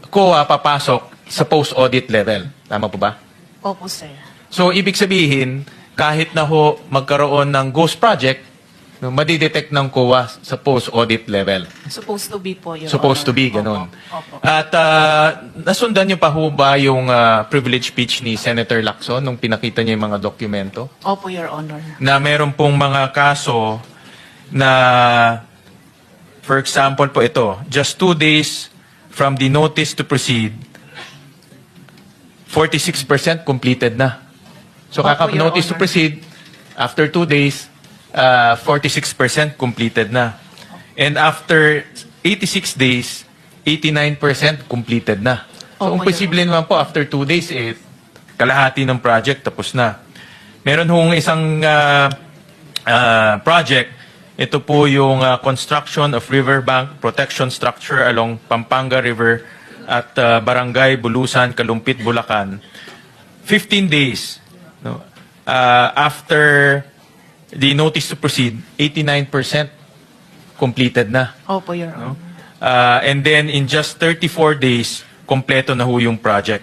COA papasok sa post-audit level. Tama po ba? Opo, sir. So, ibig sabihin, kahit na ho magkaroon ng ghost project, no, madidetect ng COA sa post-audit level. Supposed to be po, Your Supposed to Honor. be, ganun. Opo. At nasundan niyo pa ho ba yung privilege speech ni Senator Lacson nung pinakita niya yung mga dokumento? Opo, Your Honor. Na meron pong mga kaso na, for example po ito, just 2 days from the notice to proceed, 46% completed na. So Opo, kaka-notice to Your Honor. proceed, after 2 days, 46% completed na. And after 86 days, 89% completed na. So, Opo, kung posible naman po, after 2 days, kalahati ng project tapos na. Meron hong isang project. Ito po yung construction of riverbank protection structure along Pampanga River at Barangay Bulusan, Kalumpit, Bulacan. 15 days. No? After the notice to proceed, 89% completed na. Opo, Your Honor. And then in just 34 days, kompleto na ho yung project.